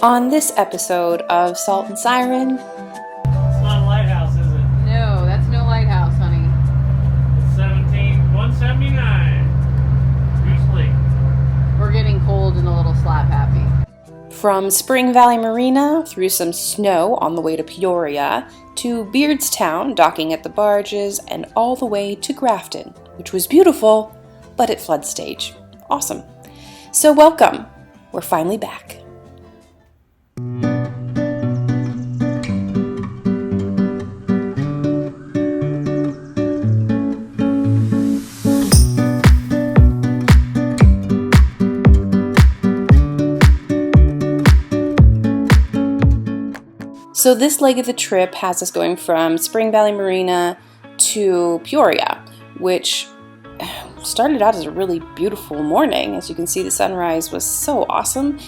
On this episode of Salt and Siren... It's not a lighthouse, is it? No, that's no lighthouse, honey. It's 17179. Goose Lake. We're getting cold and a little slap happy. From Spring Valley Marina, through some snow on the way to Peoria, to Beardstown, docking at the barges, and all the way to Grafton, which was beautiful, but at flood stage. Awesome. So welcome. We're finally back. So this leg of the trip has us going from Spring Valley Marina to Peoria, which started out as a really beautiful morning. As you can see, the sunrise was so awesome.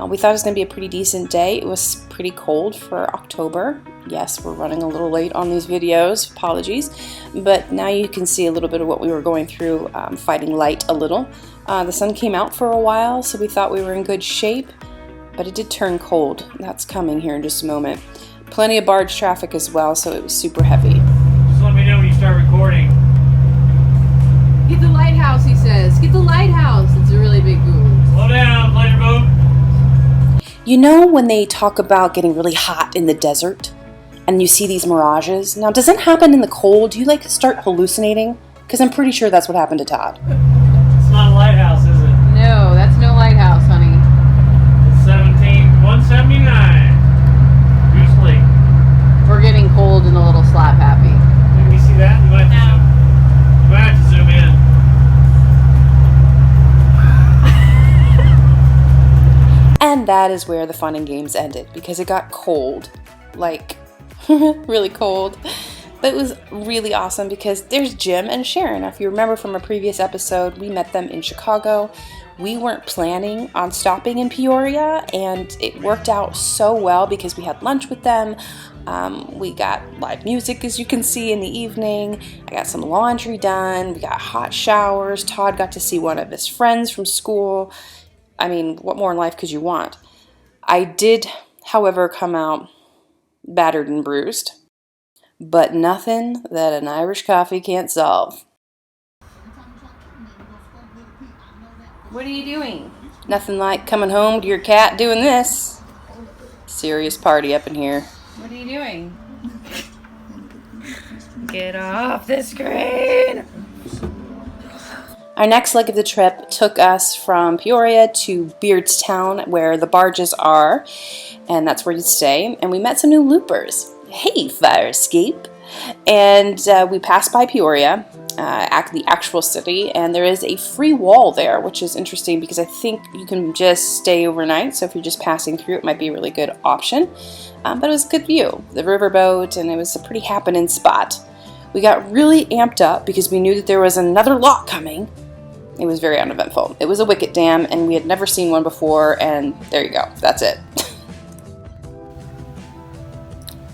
We thought it was going to be a pretty decent day. It was pretty cold for October. Yes, we're running a little late on these videos, apologies. But now you can see a little bit of what we were going through, fighting light a little. The sun came out for a while, so we thought we were in good shape. But it did turn cold. That's coming here in just a moment. Plenty of barge traffic as well, so it was super heavy. Just let me know when you start recording. Get the lighthouse, he says. Get the lighthouse. It's a really big move. Slow down, pleasure boat. You know when they talk about getting really hot in the desert? And you see these mirages? Now, does that happen in the cold? Do you like start hallucinating? Because I'm pretty sure that's what happened to Todd. It's not a lighthouse, is it? No, that's no lighthouse, honey. 17179. Goose Lake. We're getting cold and a little slap happy. Can you see that? You might have to zoom in. And that is where the fun and games ended, because it got cold. Like, really cold. But it was really awesome because there's Jim and Sharon. Now, if you remember from a previous episode, we met them in Chicago. We weren't planning on stopping in Peoria, and it worked out so well because we had lunch with them. We got live music, as you can see, in the evening. I got some laundry done. We got hot showers. Todd got to see one of his friends from school. I mean, what more in life could you want? I did, however, come out battered and bruised, but nothing that an Irish coffee can't solve. What are you doing? Nothing like coming home to your cat doing this. Serious party up in here. What are you doing? Get off the screen! Our next leg of the trip took us from Peoria to Beardstown, where the barges are, and that's where you stay. And we met some new loopers. Hey, fire escape! And we passed by Peoria, the actual city, and there is a free wall there, which is interesting because I think you can just stay overnight. So if you're just passing through, it might be a really good option. But it was a good view, the riverboat, and it was a pretty happening spot. We got really amped up because we knew that there was another lot coming. It was very uneventful. It was a wicket dam, and we had never seen one before, and there you go. That's it.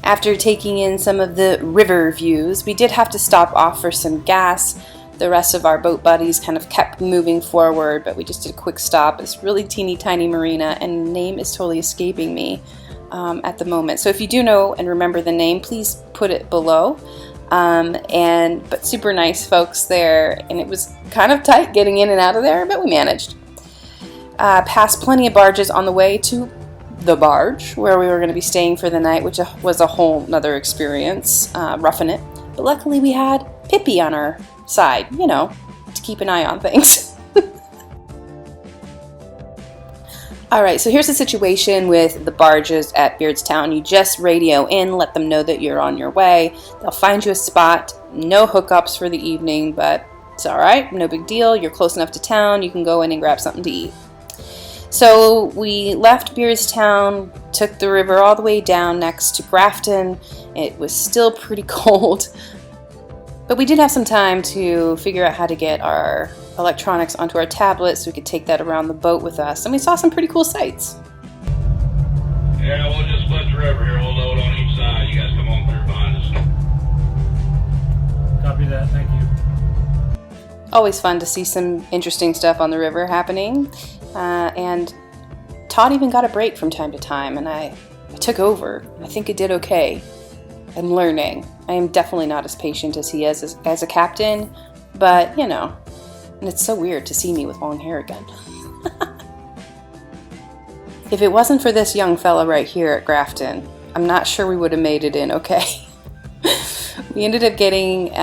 After taking in some of the river views, we did have to stop off for some gas. The rest of our boat buddies kind of kept moving forward, but we just did a quick stop. It's really teeny tiny marina, and the name is totally escaping me at the moment. So if you do know and remember the name, please put it below. But super nice folks there, and it was kind of tight getting in and out of there, but we managed. Passed plenty of barges on the way to the barge where we were going to be staying for the night, which was a whole nother experience, roughing it. But luckily we had Pippi on our side, you know, to keep an eye on things. Alright, so here's the situation with the barges at Beardstown. You just radio in, let them know that you're on your way. They'll find you a spot, no hookups for the evening, but it's alright, no big deal. You're close enough to town, you can go in and grab something to eat. So we left Beardstown, took the river all the way down next to Grafton. It was still pretty cold, but we did have some time to figure out how to get our electronics onto our tablets so we could take that around the boat with us, and we saw some pretty cool sights. Yeah, we'll just split the river here. We'll load on each side. You guys come on through behind us. Copy that, thank you. Always fun to see some interesting stuff on the river happening. And Todd even got a break from time to time, and I took over. I think it did okay. I'm learning. I am definitely not as patient as he is as a captain, but you know, and it's so weird to see me with long hair again. If it wasn't for this young fella right here at Grafton, I'm not sure we would have made it in okay. We ended up getting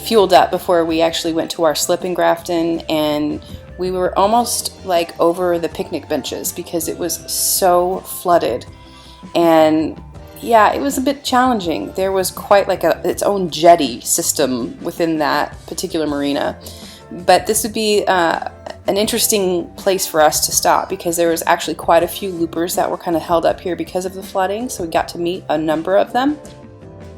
fueled up before we actually went to our slip in Grafton, and we were almost like over the picnic benches because it was so flooded. And yeah, it was a bit challenging. There was quite like its own jetty system within that particular marina. But this would be an interesting place for us to stop because there was actually quite a few loopers that were kind of held up here because of the flooding, so we got to meet a number of them.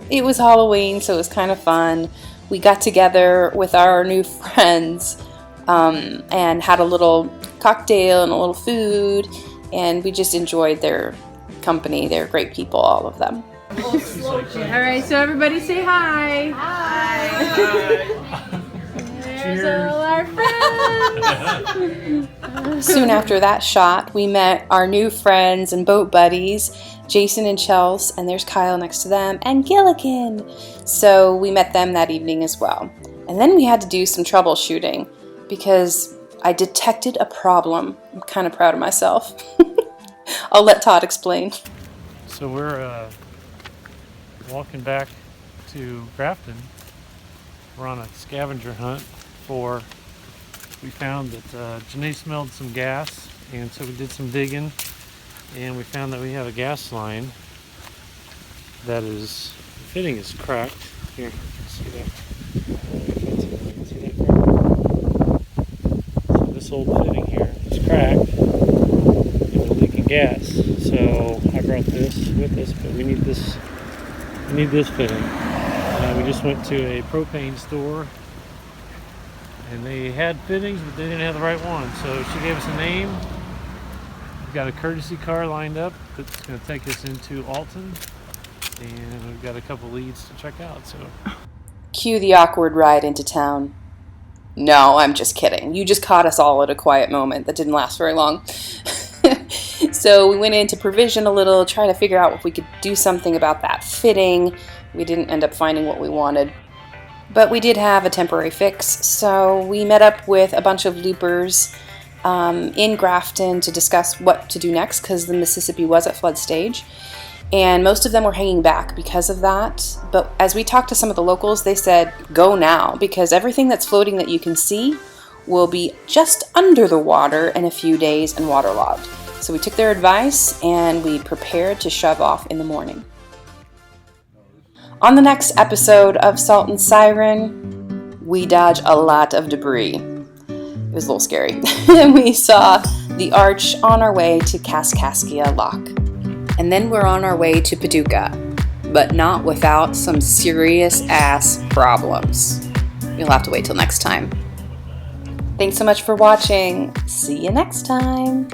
It was Halloween, so it was kind of fun. We got together with our new friends and had a little cocktail and a little food, and we just enjoyed their company. They're great people, all of them. All right, so everybody say hi. Hi. There's all our friends. Soon after that shot, we met our new friends and boat buddies, Jason and Chels, and there's Kyle next to them, and Gilligan. So we met them that evening as well. And then we had to do some troubleshooting because I detected a problem. I'm kind of proud of myself. I'll let Todd explain. So we're walking back to Grafton. We're on a scavenger hunt we found that Janae smelled some gas, and so we did some digging, and we found that we have a gas line that the fitting is cracked. Here, see that? See that crack? So this old fitting here is cracked, and we're leaking gas. So I brought this with us, but we need this fitting. We just went to a propane store, and they had fittings, but they didn't have the right one. So she gave us a name. We've got a courtesy car lined up that's going to take us into Alton, and we've got a couple leads to check out. So, Cue the awkward ride into town. No, I'm just kidding. You just caught us all at a quiet moment that didn't last very long. So we went in to provision a little, trying to figure out if we could do something about that fitting. We didn't end up finding what we wanted. But we did have a temporary fix, so we met up with a bunch of loopers in Grafton to discuss what to do next because the Mississippi was at flood stage. And most of them were hanging back because of that. But as we talked to some of the locals, they said, go now, because everything that's floating that you can see will be just under the water in a few days and waterlogged. So we took their advice and we prepared to shove off in the morning. On the next episode of Salt and Siren, we dodge a lot of debris. It was a little scary. We saw the arch on our way to Kaskaskia Lock. And then we're on our way to Paducah, but not without some serious ass problems. You'll have to wait till next time. Thanks so much for watching. See you next time.